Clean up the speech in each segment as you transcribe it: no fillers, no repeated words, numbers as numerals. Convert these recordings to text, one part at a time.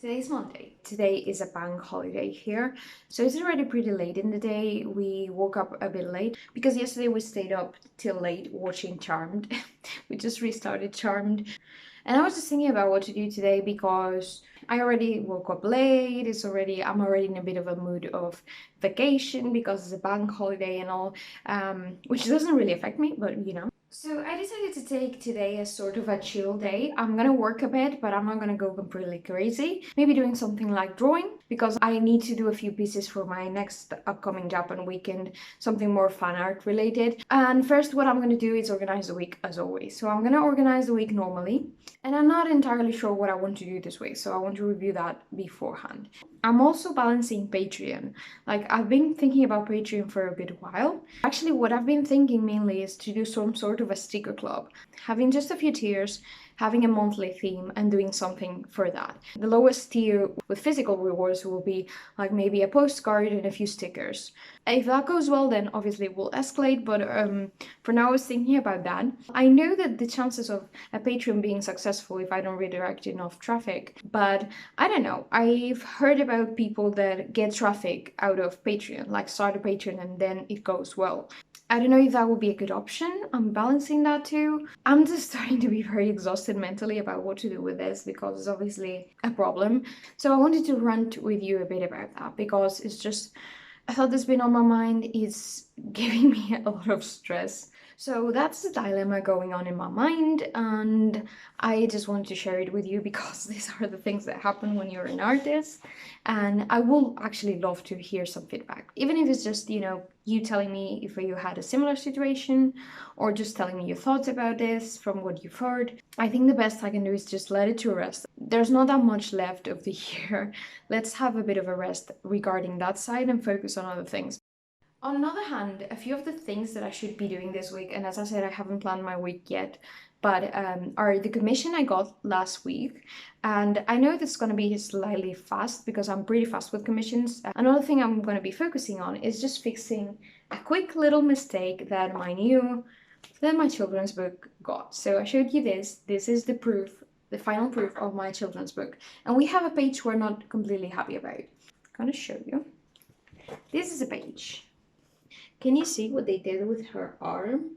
Today's Monday. Today is a bank holiday here, so it's already pretty late in the day. We woke up a bit late because yesterday we stayed up till late watching Charmed. We just restarted Charmed. And I was just thinking about what to do today because I already woke up late. I'm already in a bit of a mood of vacation because it's a bank holiday and all, which doesn't really affect me, but you know. So I decided to take today as sort of a chill day. I'm gonna work a bit, but I'm not gonna go completely crazy. Maybe doing something like drawing because I need to do a few pieces for my next upcoming Japan weekend, something more fan art related. And first what I'm gonna do is organize the week as always. So I'm gonna organize the week normally, and I'm not entirely sure what I want to do this week, so I want to review that beforehand. I'm also balancing Patreon. Like, I've been thinking about Patreon for a bit while. Actually, what I've been thinking mainly is to do some sort of a sticker club, having just a few tiers, having a monthly theme and doing something for that. The lowest tier with physical rewards will be like maybe a postcard and a few stickers. If that goes well, then obviously it will escalate, but for now I was thinking about that. I know that the chances of a Patreon being successful if I don't redirect enough traffic, but I don't know. I've heard about people that get traffic out of Patreon, like start a Patreon and then it goes well. I don't know if that would be a good option. I'm balancing that too. I'm just starting to be very exhausted mentally about what to do with this because it's obviously a problem. So I wanted to rant with you a bit about that because it's just a thought that's been on my mind. It's giving me a lot of stress. So that's the dilemma going on in my mind, and I just wanted to share it with you because these are the things that happen when you're an artist. And I will actually love to hear some feedback, even if it's just, you telling me if you had a similar situation or just telling me your thoughts about this from what you've heard. I think the best I can do is just let it to rest. There's not that much left of the year. Let's have a bit of a rest regarding that side and focus on other things. On another hand, a few of the things that I should be doing this week, and as I said, I haven't planned my week yet, but are the commission I got last week. And I know this is going to be slightly fast because I'm pretty fast with commissions. Another thing I'm going to be focusing on is just fixing a quick little mistake that my children's book got. So I showed you this. This is the proof, the final proof of my children's book. And we have a page we're not completely happy about. I'm going to show you. This is a page. Can you see what they did with her arm?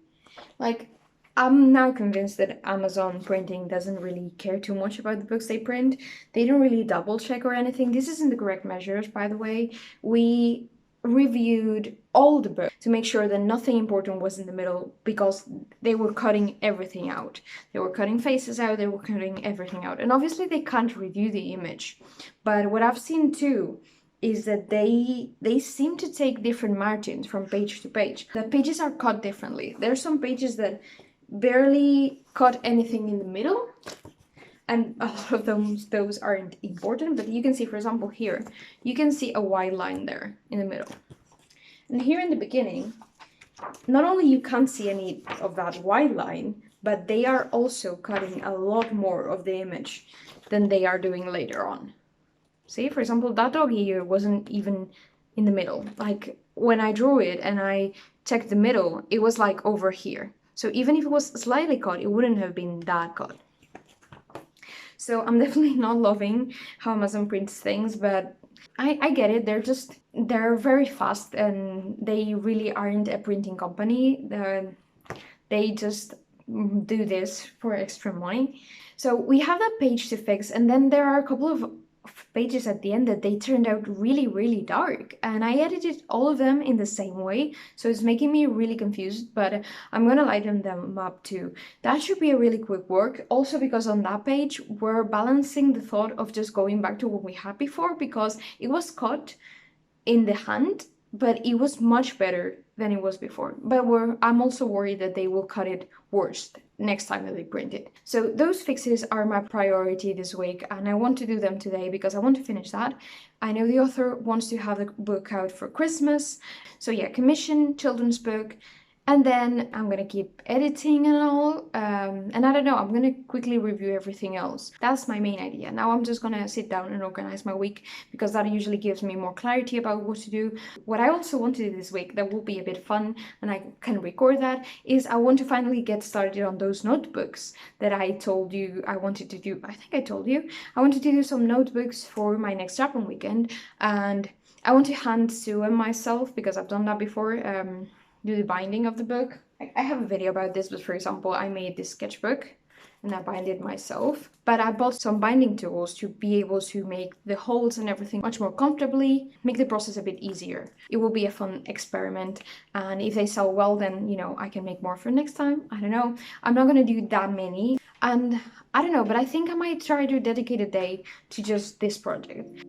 Like, I'm now convinced that Amazon printing doesn't really care too much about the books they print. They don't really double check or anything. This isn't the correct measures, by the way. We reviewed all the books to make sure that nothing important was in the middle because they were cutting everything out. They were cutting faces out, they were cutting everything out. And obviously they can't review the image. But what I've seen too is that they seem to take different margins from page to page. The pages are cut differently. There are some pages that barely cut anything in the middle, and a lot of those aren't important, but you can see, for example, here, you can see a white line there in the middle. And here in the beginning, not only you can't see any of that white line, but they are also cutting a lot more of the image than they are doing later on. See, for example, that dog here wasn't even in the middle. Like, when I drew it and I checked the middle, it was like over here. So even if it was slightly cut, it wouldn't have been that cut. So I'm definitely not loving how Amazon prints things, but I get it. They're very fast and they really aren't a printing company. They just do this for extra money. So we have that page to fix, and then there are a couple of pages at the end that they turned out really, really dark, and I edited all of them in the same way, so it's making me really confused, but I'm gonna lighten them up too. That should be a really quick work, also because on that page we're balancing the thought of just going back to what we had before, because it was cut in the hand, but it was much better than it was before. But I'm also worried that they will cut it worse next time that they print it. So those fixes are my priority this week, and I want to do them today because I want to finish that. I know the author wants to have the book out for Christmas. So yeah, commission, children's book, And then I'm gonna keep editing and all. And I don't know, I'm gonna quickly review everything else. That's my main idea. Now I'm just gonna sit down and organize my week because that usually gives me more clarity about what to do. What I also want to do this week that will be a bit fun, and I can record that, is I want to finally get started on those notebooks that I told you I wanted to do. I think I told you. I wanted to do some notebooks for my next Japan weekend, and I want to hand sew them myself because I've done that before. Do the binding of the book. I have a video about this, but for example, I made this sketchbook and I bind it myself. But I bought some binding tools to be able to make the holes and everything much more comfortably, make the process a bit easier. It will be a fun experiment, and if they sell well, then I can make more for next time. I don't know. I'm not gonna do that many, and I don't know, but I think I might try to dedicate a day to just this project.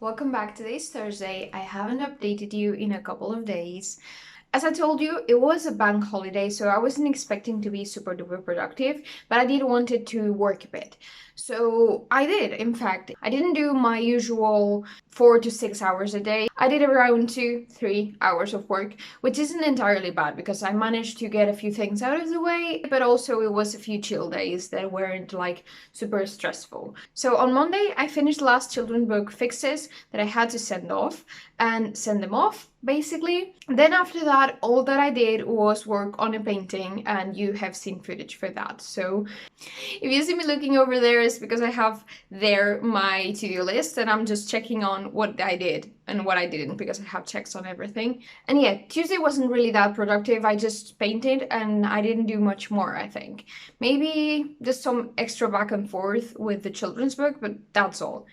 Welcome back. Today's Thursday. I haven't updated you in a couple of days. As I told you, it was a bank holiday, so I wasn't expecting to be super duper productive, but I did wanted to work a bit. So I did, in fact. I didn't do my usual 4 to 6 hours a day. I did around 2, 3 hours of work, which isn't entirely bad because I managed to get a few things out of the way, but also it was a few chill days that weren't like super stressful. So on Monday, I finished the last children book fixes that I had to send off and send them off basically. Then after that, all that I did was work on a painting, and you have seen footage for that. So if you see me looking over there, it's because I have there my to-do list and I'm just checking on what I did and what I didn't, because I have checks on everything. And yeah, Tuesday wasn't really that productive. I just painted and I didn't do much more, I think. Maybe just some extra back and forth with the children's book, but that's all.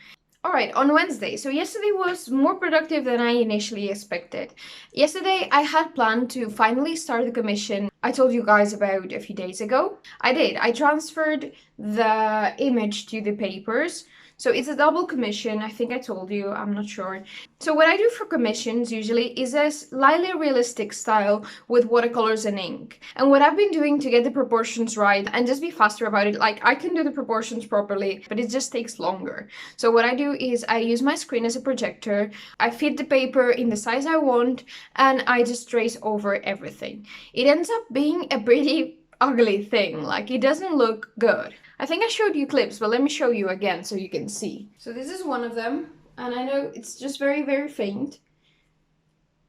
Alright, on Wednesday. So yesterday was more productive than I initially expected. Yesterday I had planned to finally start the commission I told you guys about a few days ago. I did. I transferred the image to the papers. So it's a double commission, I think I told you, I'm not sure. So what I do for commissions usually is a slightly realistic style with watercolors and ink. And what I've been doing to get the proportions right and just be faster about it, like I can do the proportions properly, but it just takes longer. So what I do is I use my screen as a projector, I fit the paper in the size I want, and I just trace over everything. It ends up being a pretty ugly thing, like it doesn't look good. I think I showed you clips, but let me show you again so you can see. So this is one of them, and I know it's just very, very faint.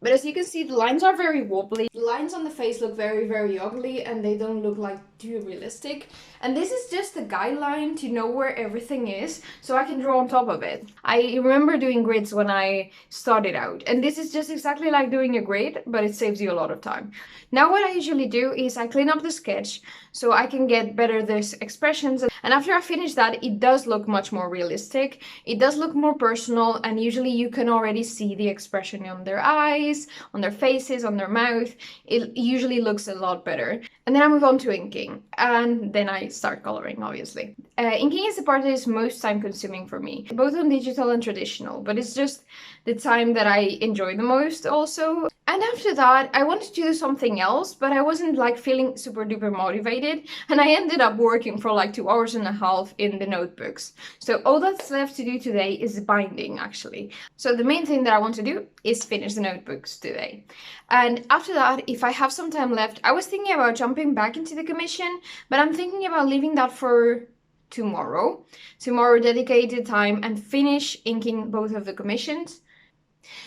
But as you can see, the lines are very wobbly. The lines on the face look very, very ugly, and they don't look like too realistic. And this is just a guideline to know where everything is, so I can draw on top of it. I remember doing grids when I started out, and this is just exactly like doing a grid, but it saves you a lot of time. Now what I usually do is I clean up the sketch so I can get better these expressions, and after I finish that, it does look much more realistic. It does look more personal, and usually you can already see the expression on their eyes, on their faces, on their mouth. It usually looks a lot better. And then I move on to inking, and then I start coloring, obviously. Inking is the part that is most time consuming for me, both on digital and traditional, but it's just the time that I enjoy the most also. And after that, I wanted to do something else, but I wasn't like feeling super duper motivated, and I ended up working for like 2 hours and a half in the notebooks. So all that's left to do today is binding, actually. So the main thing that I want to do is finish the notebooks today. And after that, if I have some time left, I was thinking about jumping back into the commission, but I'm thinking about leaving that for tomorrow. Tomorrow, dedicated time and finish inking both of the commissions.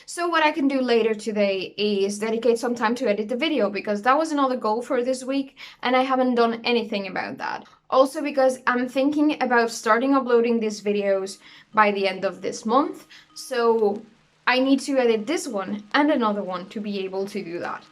So what I can do later today is dedicate some time to edit the video, because that was another goal for this week and I haven't done anything about that. Also because I'm thinking about starting uploading these videos by the end of this month, so I need to edit this one and another one to be able to do that.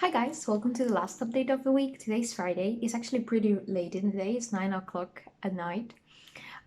Hi guys, welcome to the last update of the week. Today's Friday. It's actually pretty late in the day. It's 9 o'clock at night.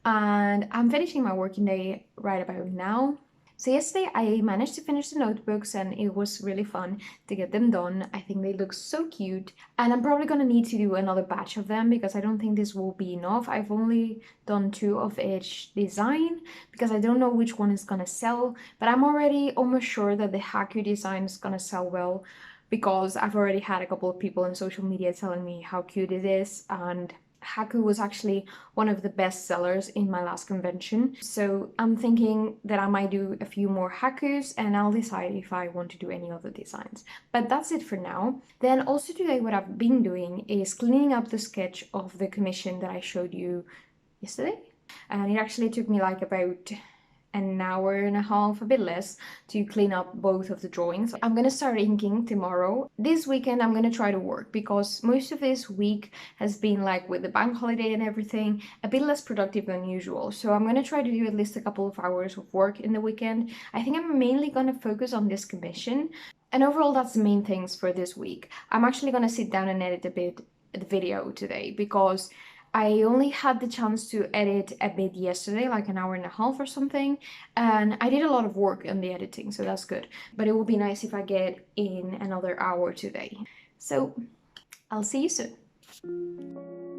And I'm finishing my working day right about now. So yesterday I managed to finish the notebooks and it was really fun to get them done. I think they look so cute. And I'm probably gonna need to do another batch of them because I don't think this will be enough. I've only done 2 of each design because I don't know which one is gonna sell. But I'm already almost sure that the Haku design is gonna sell well because I've already had a couple of people on social media telling me how cute it is, and Haku was actually one of the best sellers in my last convention. So I'm thinking that I might do a few more Hakus and I'll decide if I want to do any other designs. But that's it for now. Then also today what I've been doing is cleaning up the sketch of the commission that I showed you yesterday. And it actually took me like about an hour and a half, a bit less, to clean up both of the drawings. I'm gonna start inking tomorrow. This weekend I'm gonna try to work because most of this week has been, like with the bank holiday and everything, a bit less productive than usual. So I'm gonna try to do at least a couple of hours of work in the weekend. I think I'm mainly gonna focus on this commission. And overall, that's the main things for this week. I'm actually gonna sit down and edit a bit the video today because I only had the chance to edit a bit yesterday, like an hour and a half or something, and I did a lot of work on the editing, so that's good. But it would be nice if I get in another hour today. So I'll see you soon.